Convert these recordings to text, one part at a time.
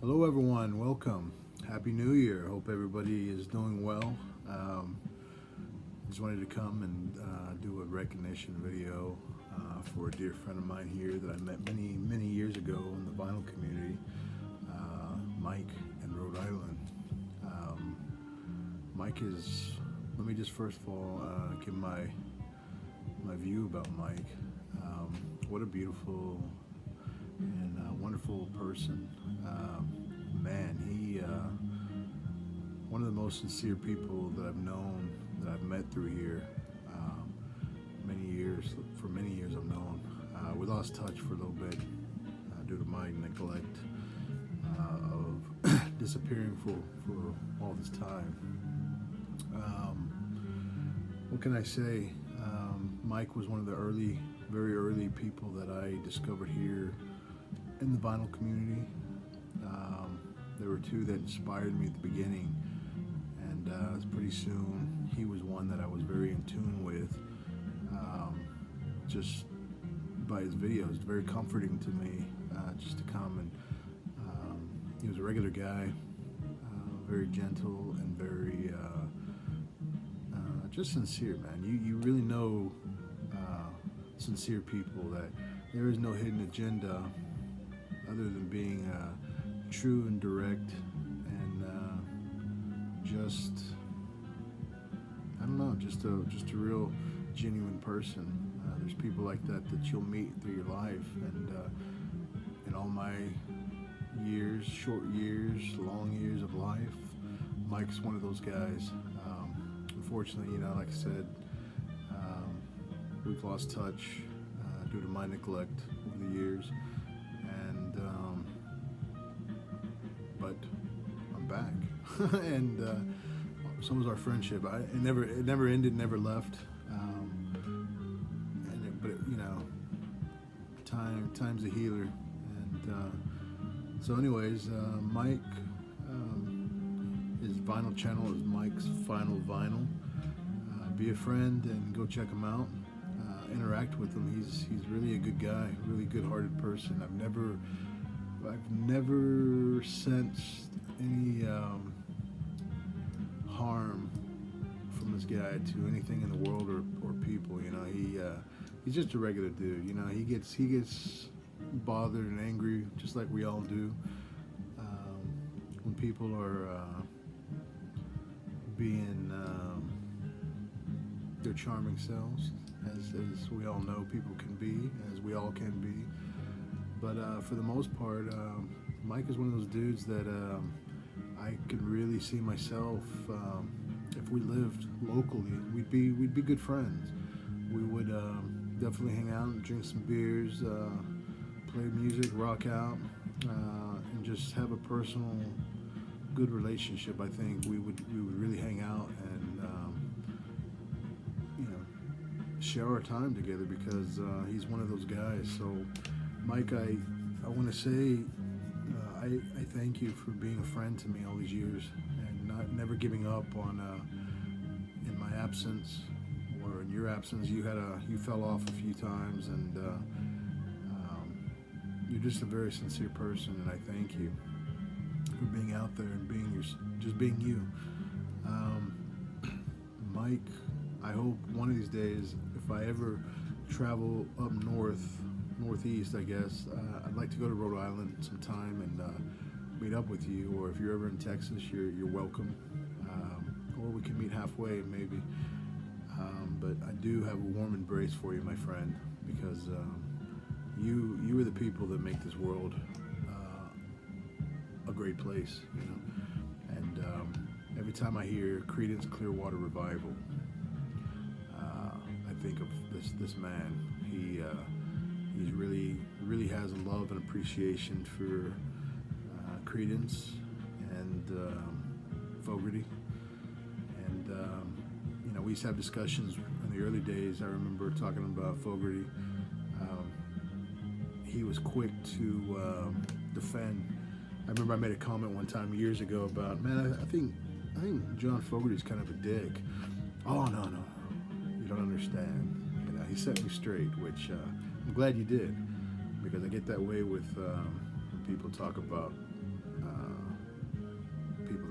Hello, everyone. Welcome. Happy New Year. Hope everybody is doing well. Um, just wanted to come and do a recognition video for a dear friend of mine here that I met many years ago in the vinyl community, Mike in Rhode Island. Um, Mike is. Let me just first of all give my view about Mike. What a beautiful and wonderful person. Man, he one of the most sincere people that I've known, that I've met through here. Um, for many years I've known. We lost touch for a little bit due to my neglect of disappearing for all this time. What can I say? Mike was one of the very early people that I discovered here in the vinyl community. There were two that inspired me at the beginning, and pretty soon he was one that I was very in tune with. Just by his videos, very comforting to me, just to come and he was a regular guy, very gentle and very just sincere, man. You really know sincere people that there is no hidden agenda other than being true and direct and just I don't know, just a real genuine person. There's people like that you'll meet through your life, and in all my years, short years, long years of life, Mike's one of those guys. Unfortunately, like I said, we've lost touch due to my neglect over the years, and but I'm back, and so was our friendship. It never ended, never left. Time's a healer, and so, anyways, Mike, his vinyl channel is Mike's Final Vinyl. Be a friend and go check him out. Interact with him. He's really a good guy, really good-hearted person. I've never sensed any harm from this guy to anything in the world or people. He's just a regular dude. He gets bothered and angry just like we all do when people are being their charming selves, as we all know people can be, as we all can be. But for the most part, Mike is one of those dudes that I could really see myself. If we lived locally, we'd be good friends. We would definitely hang out and drink some beers, play music, rock out, and just have a personal, good relationship. I think we would really hang out and share our time together, because he's one of those guys. So, Mike, I want to say I thank you for being a friend to me all these years, and never giving up on in my absence or in your absence. You fell off a few times, and you're just a very sincere person, and I thank you for being out there and just being you. Mike, I hope one of these days, if I ever travel up northeast, I guess, I'd like to go to Rhode Island sometime and meet up with you. Or if you're ever in Texas, you're welcome. Or we can meet halfway, maybe. But I do have a warm embrace for you, my friend, because you are the people that make this world a great place. And every time I hear Creedence Clearwater Revival, I think of this man. He really has a love and appreciation for Creedence and Fogerty, and we used to have discussions in the early days. I remember talking about Fogerty. He was quick to defend. I remember I made a comment one time years ago about, man, I think John Fogerty's kind of a dick. Oh, no, you don't understand. He set me straight, which I'm glad you did, because I get that way with when people talk about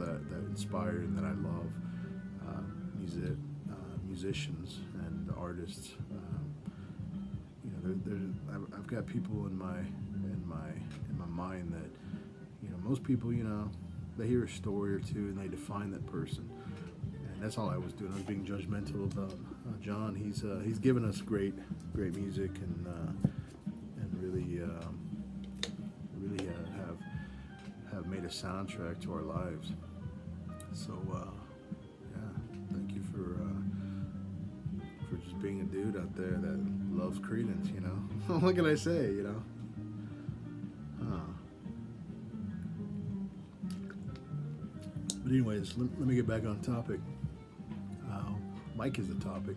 that inspire and that I love, musicians and artists. I've got people in my mind that, most people, they hear a story or two and they define that person, and that's all I was doing. I was being judgmental about John. He's given us great music and really have made a soundtrack to our lives. So yeah, thank you for just being a dude out there that loves Credence. What can I say? But anyways, let me get back on topic. Mike is the topic.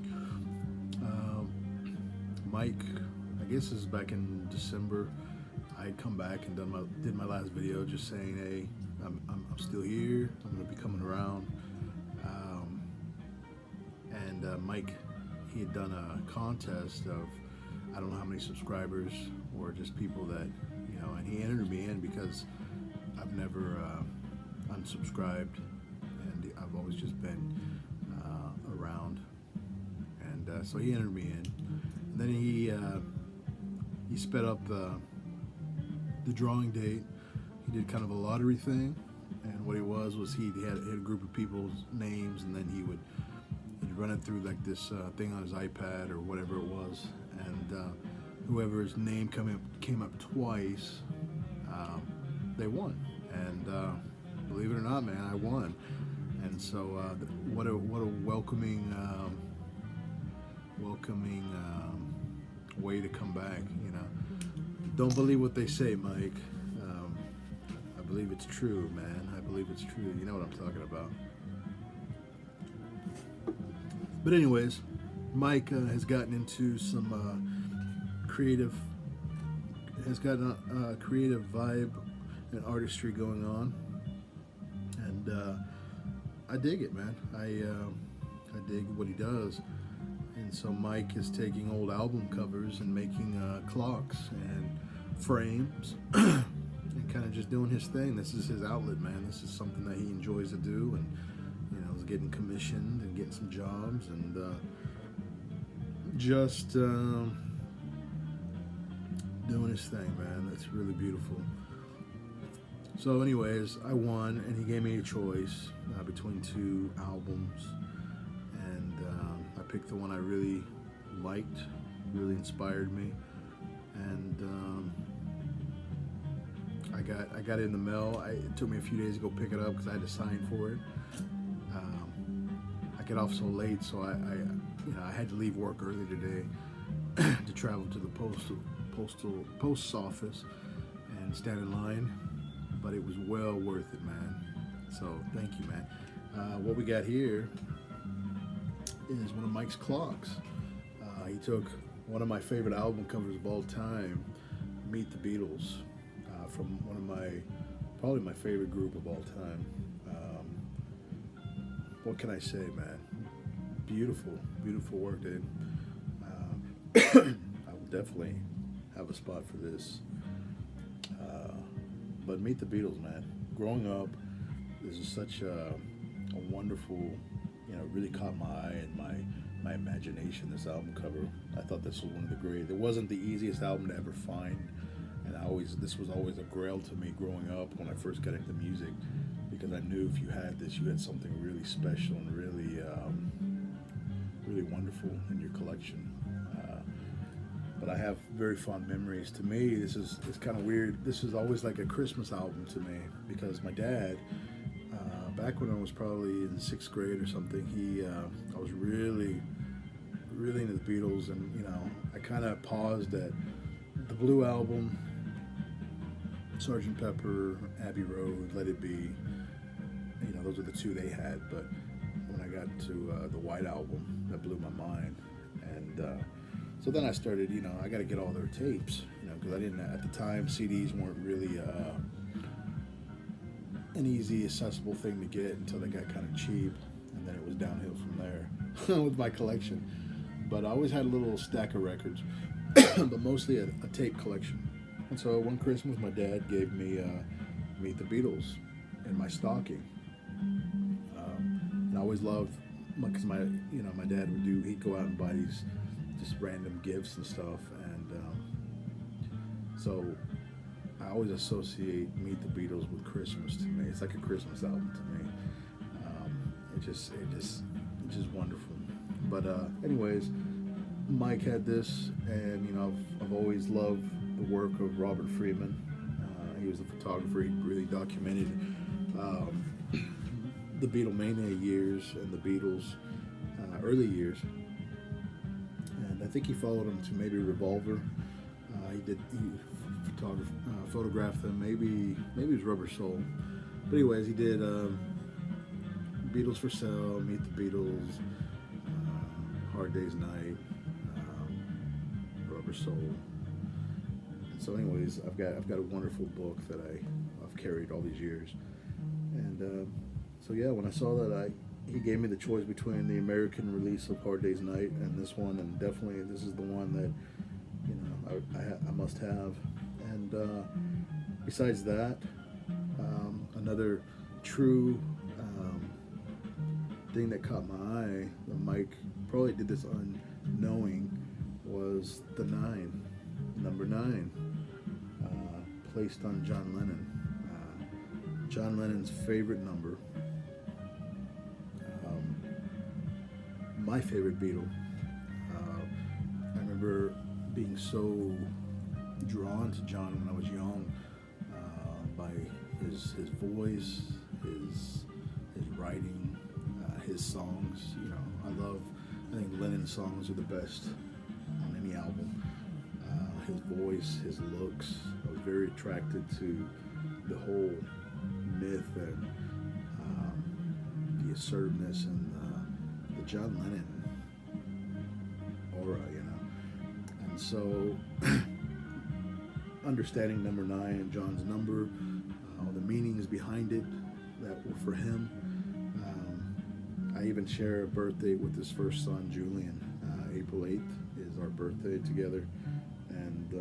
Mike, I guess this is back in December. I had come back and did my last video just saying, hey, I'm still here. I'm gonna be coming around. And Mike, he had done a contest of, I don't know how many subscribers or just people that, and he entered me in because I've never unsubscribed, and I've always just been around. And so he entered me in. And then he sped up the drawing date. He did kind of a lottery thing, and what he was he had a group of people's names, and then he'd run it through like this thing on his iPad or whatever it was, and whoever's name came up twice, they won. And believe it or not, man, I won. And so what a welcoming way to come back. Don't believe what they say, Mike. I believe it's true, man. I believe it's true. You know what I'm talking about. But anyways, Mike has gotten into some creative vibe and artistry going on, and I dig it, man. I dig what he does. And so Mike is taking old album covers and making clocks and frames and kind of just doing his thing. This is his outlet, man. This is something that he enjoys to do, and is getting commissioned and getting some jobs, and just doing his thing, man. That's really beautiful. So anyways, I won, and he gave me a choice between two albums, and I picked the one I really liked, really inspired me, and I got it in the mail. It took me a few days to go pick it up because I had to sign for it. I get off so late, so I had to leave work early today to travel to the post office and stand in line, but it was well worth it, man. So thank you, man. What we got here is one of Mike's clocks. He took one of my favorite album covers of all time, Meet the Beatles, from one of probably my favorite group of all time. What can I say, man? Beautiful, beautiful work, dude. I will definitely have a spot for this. But Meet the Beatles, man. Growing up, this is such a wonderful, really caught my eye and my imagination, this album cover. I thought this was one of the great. It wasn't the easiest album to ever find, and this was always a grail to me growing up when I first got into music, because I knew if you had this, you had something really special and really, really wonderful in your collection. But I have very fond memories. To me, it's kind of weird. This is always like a Christmas album to me, because my dad, back when I was probably in 6th grade or something, I was really, really into the Beatles, and I kind of paused at the Blue Album, Sgt. Pepper, Abbey Road, Let It Be. Those are the two they had. But when I got to the White Album, that blew my mind, and so then I started, I got to get all their tapes, because I didn't, at the time, CDs weren't really an easy, accessible thing to get until they got kind of cheap, and then it was downhill from there with my collection. But I always had a little stack of records, but mostly a tape collection. And so one Christmas, my dad gave me Meet the Beatles in my stocking, And I always loved, because my dad he'd go out and buy these just random gifts and stuff, and so I always associate Meet the Beatles with Christmas to me. It's like a Christmas album to me. It's just wonderful. But anyways, Mike had this, and I've always loved the work of Robert Friedman. He was a photographer. He really documented the Beatlemania years and the Beatles' early years. And I think he followed them to maybe Revolver. He photographed them. Maybe it was Rubber Soul. But anyways, he did Beatles for Sale, Meet the Beatles, Hard Day's Night, Rubber Soul. And so anyways, I've got a wonderful book that I've carried all these years. And so yeah, when I saw that, he gave me the choice between the American release of Hard Day's Night and this one, and definitely this is the one that I must have. And besides that, another true thing that caught my eye, that Mike probably did this unknowing, was the number 9, placed on John Lennon. John Lennon's favorite number. My favorite Beatle. I remember being so drawn to John when I was young, by his voice, his writing, his songs. I think Lennon's songs are the best on any album. His voice, his looks. I was very attracted to the whole myth and the assertiveness and the John Lennon aura, And so, understanding number 9 and John's number, all the meanings behind it that were for him. I even share a birthday with his first son, Julian. April 8th is our birthday together, and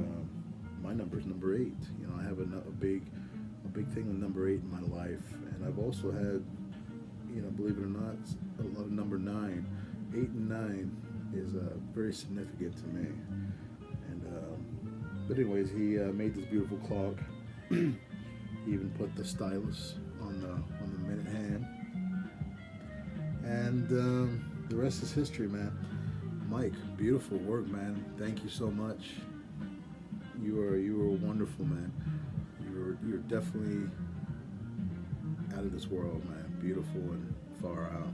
my number is number 8. I have a big thing with number 8 in my life, and I've also had, believe it or not, a lot of number 9. 8 and 9 is very significant to me. And but anyways, he made this beautiful clock. He even put the stylus on the minute hand, and the rest is history, man. Mike, beautiful work, man. Thank you so much. You are wonderful, man. You're definitely out of this world, man. Beautiful and far out.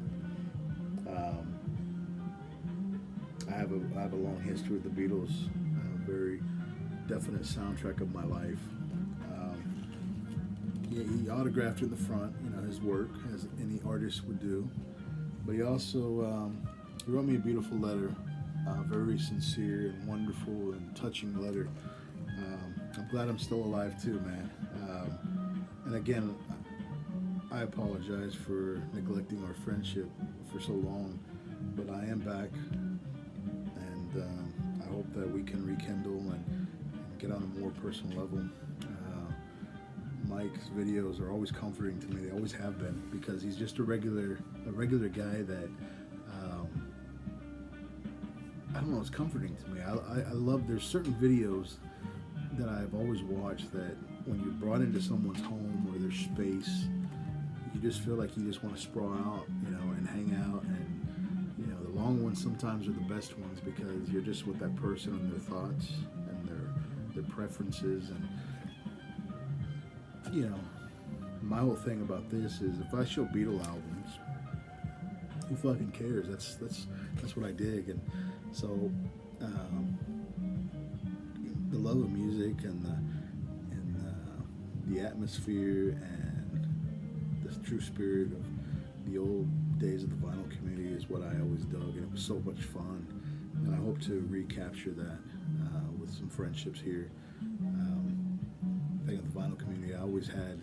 I have a long history with the Beatles. A very definite soundtrack of my life. He autographed it in the front, his work, as any artist would do. But he also he wrote me a beautiful letter, very sincere and wonderful and touching letter. I'm glad I'm still alive too, man. And again, I apologize for neglecting our friendship for so long, but I am back, and I hope that we can rekindle and get on a more personal level. Mike's videos are always comforting to me. They always have been, because he's just a regular guy that I don't know. It's comforting to me. I love. There's certain videos that I've always watched that when you're brought into someone's home or their space, you just feel like you just want to sprawl out, and hang out. And the long ones sometimes are the best ones, because you're just with that person and their thoughts and their preferences. And my whole thing about this is, if I show Beatle albums, who fucking cares? That's what I dig. And so the love of music and the atmosphere and the true spirit of the old days of the vinyl community is what I always dug, and it was so much fun. And I hope to recapture that with some friendships here. I think of the vinyl community, I always had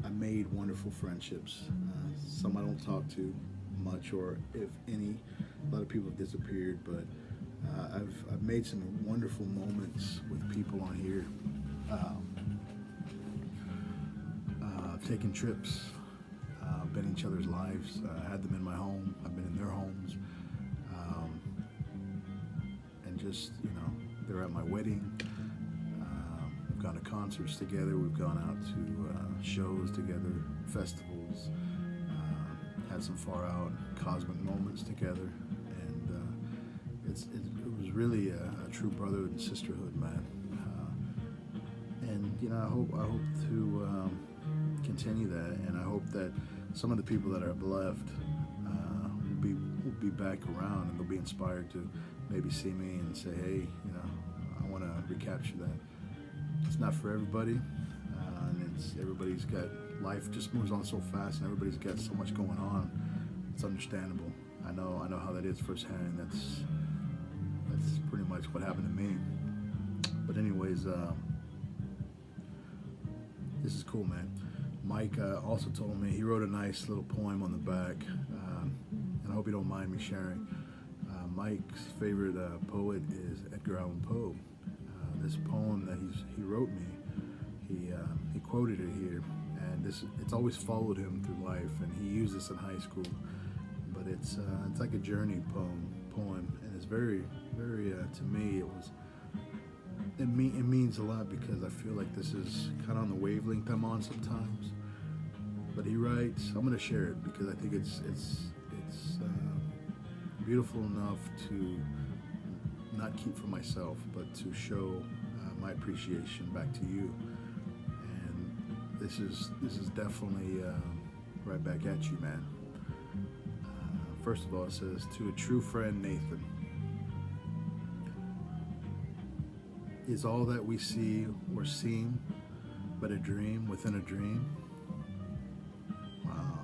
I made wonderful friendships. Some I don't talk to much, or if any. A lot of people have disappeared, but I've made some wonderful moments with people on here. Taking trips I've been in each other's lives. I had them in my home. I've been in their homes. And just, they're at my wedding. We've gone to concerts together. We've gone out to shows together, festivals, had some far out cosmic moments together. And it was really a true brotherhood and sisterhood, man. And I hope to continue that, and I hope that some of the people that have left will be back around, and they'll be inspired to maybe see me and say, hey, I want to recapture that. It's not for everybody, and everybody's got, life just moves on so fast, and everybody's got so much going on. It's understandable. I know how that is firsthand. That's pretty much what happened to me. But anyways, this is cool, man. Mike also told me, he wrote a nice little poem on the back, and I hope you don't mind me sharing. Mike's favorite poet is Edgar Allan Poe. This poem that he wrote me, he quoted it here, and it's always followed him through life, and he used this in high school. But it's like a journey poem, and it's very, very to me it means a lot, because I feel like this is kind of on the wavelength I'm on sometimes. But he writes, I'm going to share it because I think it's beautiful enough to not keep for myself, but to show my appreciation back to you. And this is definitely right back at you, man. First of all, it says, to a true friend, Nathan. Is all that we see or seem but a dream within a dream? Wow.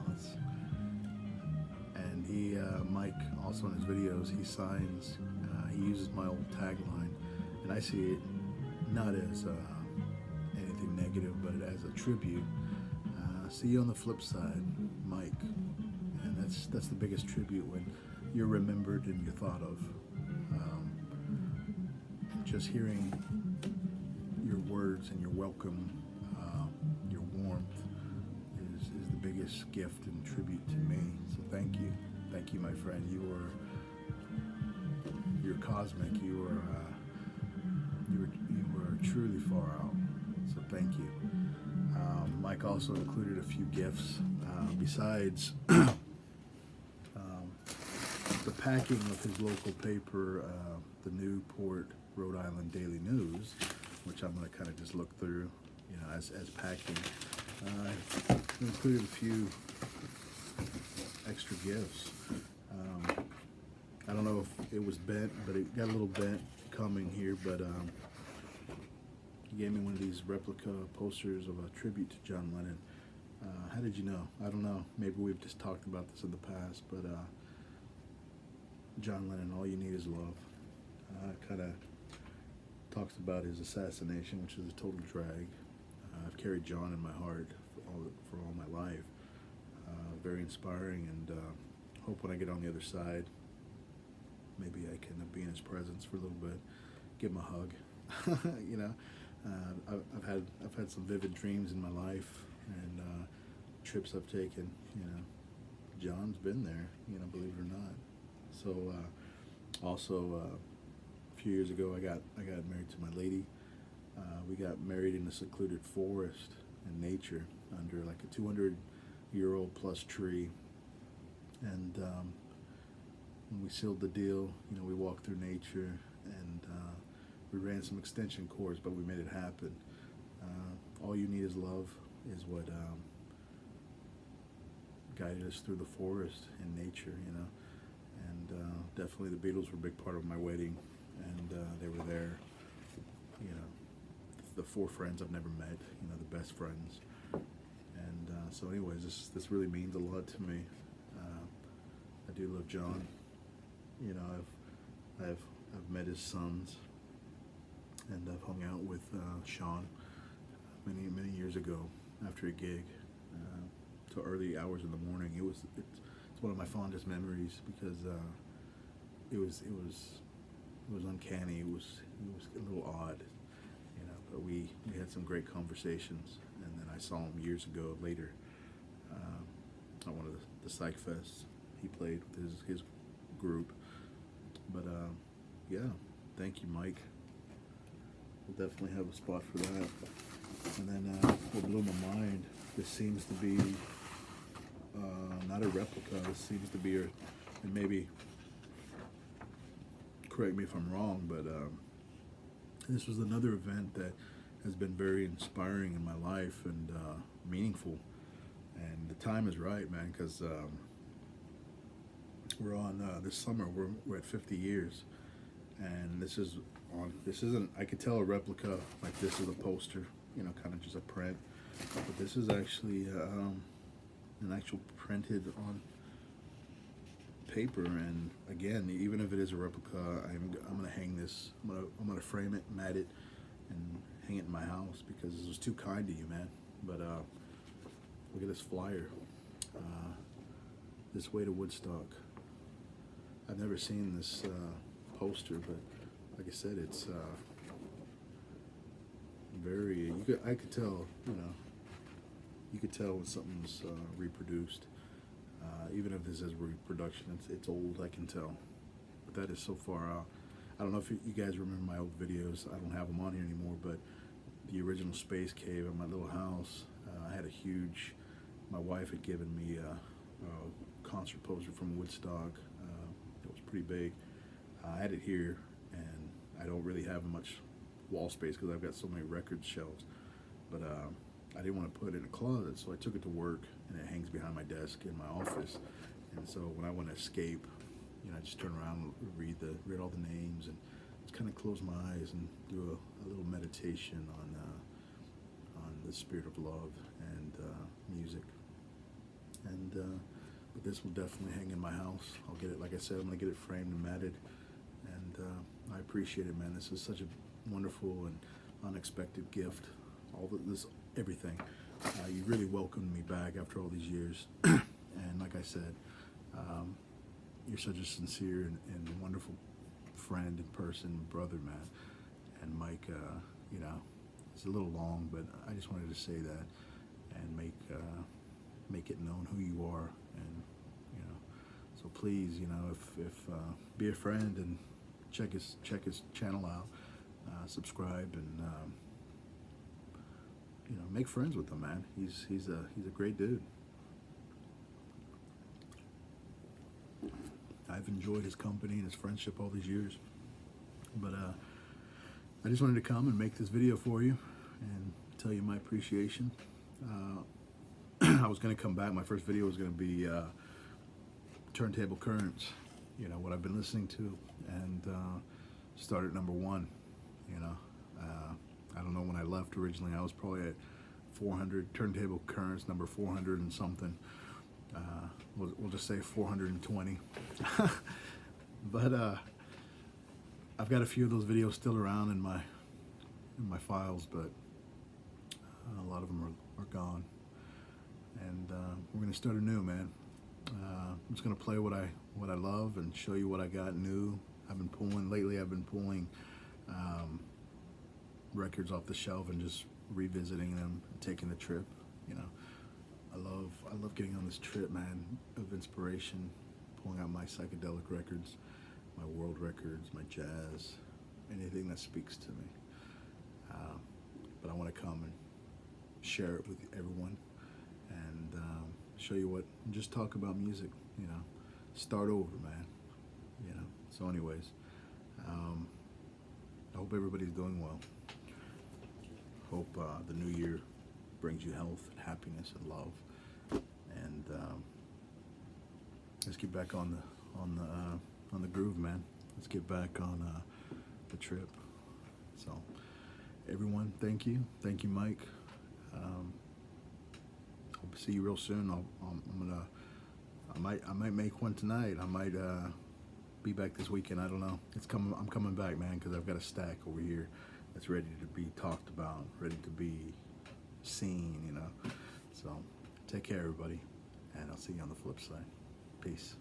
And Mike, also in his videos, he signs, he uses my old tagline, and I see it not as anything negative, but as a tribute. See you on the flip side, Mike. And that's the biggest tribute, when you're remembered and you're thought of. Just hearing your words and your welcome, your warmth is the biggest gift and tribute to me. So thank you, my friend. You're cosmic. You are truly far out. So thank you. Mike also included a few gifts besides the packing of his local paper, the Newport, Rhode Island Daily News, which I'm going to kind of just look through, as packing. Included a few extra gifts. I don't know if it was bent, but it got a little bent coming here, but he gave me one of these replica posters of a tribute to John Lennon. How did you know? I don't know. Maybe we've just talked about this in the past, but John Lennon, all you need is love. Kind of talks about his assassination, which is a total drag. I've carried John in my heart for all my life. Very inspiring, and hope when I get on the other side, maybe I can be in his presence for a little bit, give him a hug. I've had some vivid dreams in my life, and trips I've taken. John's been there. Believe it or not. So also. A few years ago, I got married to my lady. We got married in a secluded forest in nature, under like a 200-year-old plus tree. And when we sealed the deal, we walked through nature, and we ran some extension cords, but we made it happen. All you need is love is what guided us through the forest and nature, And definitely the Beatles were a big part of my wedding. And they were there, the 4 friends I've never met, the best friends. And so anyways, this really means a lot to me. I do love John. I've met his sons, and I've hung out with Sean many years ago after a gig till early hours in the morning. It's one of my fondest memories, because it was uncanny. It was a little odd, but we had some great conversations, and then I saw him years ago later. at one of the Psych Fests he played with his group. But yeah, thank you, Mike. We'll definitely have a spot for that. And then what blew my mind, this seems to be not a replica. This seems to be, and maybe correct me if I'm wrong, but this was another event that has been very inspiring in my life and meaningful. And the time is right, man, because we're on this summer. We're at 50 years, and this isn't. I could tell a replica like this is a poster, you know, kind of just a print, but this is actually an actual printed on paper. And again, even if it is a replica, I'm gonna hang this. I'm gonna frame it, mat it, and hang it in my house because it was too kind to you, man. But look at this flyer. This way to Woodstock. I've never seen this poster, but like I said, it's very. I could tell, you know. You could tell when something's reproduced, even if this is reproduction. It's old. I can tell, but that is so far out. I don't know if you guys remember my old videos. I don't have them on here anymore, but the original space cave at my little house. I had a huge. My wife had given me a concert poster from Woodstock. It was pretty big. I had it here, and I don't really have much wall space because I've got so many record shelves. But I didn't want to put it in a closet, so I took it to work, and it hangs behind my desk in my office. And so when I want to escape, you know, I just turn around and read all the names, and just kind of close my eyes and do a little meditation on the spirit of love and music. And but this will definitely hang in my house. I'll get it, like I said, I'm gonna get it framed and matted. And I appreciate it, man. This is such a wonderful and unexpected gift. Everything. You really welcomed me back after all these years. And like I said, you're such a sincere and wonderful friend and person, brother, man. And Mike, you know, it's a little long, but I just wanted to say that and make it known who you are. And you know, so please, you know, if be a friend and check his channel out, subscribe, and you know, make friends with him, man. He's a great dude. I've enjoyed his company and his friendship all these years. But I just wanted to come and make this video for you and tell you my appreciation. I was going to come back. My first video was going to be Turntable Currents, you know, what I've been listening to, and start at number 1, you know. I don't know when I left originally. I was probably at 400, Turntable Currents, number 400 and something. We'll just say 420. But I've got a few of those videos still around in my files, but a lot of them are gone. And we're gonna start anew, man. I'm just gonna play what I love and show you what I got new. I've been pulling records off the shelf and just revisiting them and taking the trip. You know, I love getting on this trip, man, of inspiration, pulling out my psychedelic records, my world records, my jazz, anything that speaks to me. But I want to come and share it with everyone and show you just talk about music, you know, start over, man, you know. So anyways, I hope everybody's doing well. Hope the new year brings you health and happiness and love. And let's get back on the groove, man. Let's get back on the trip. So everyone, thank you, Mike. Hope to see you real soon. I might make one tonight. I might be back this weekend. I don't know. I'm coming back, man, because I've got a stack over here that's ready to be talked about, ready to be seen, you know. So take care, everybody, and I'll see you on the flip side. Peace.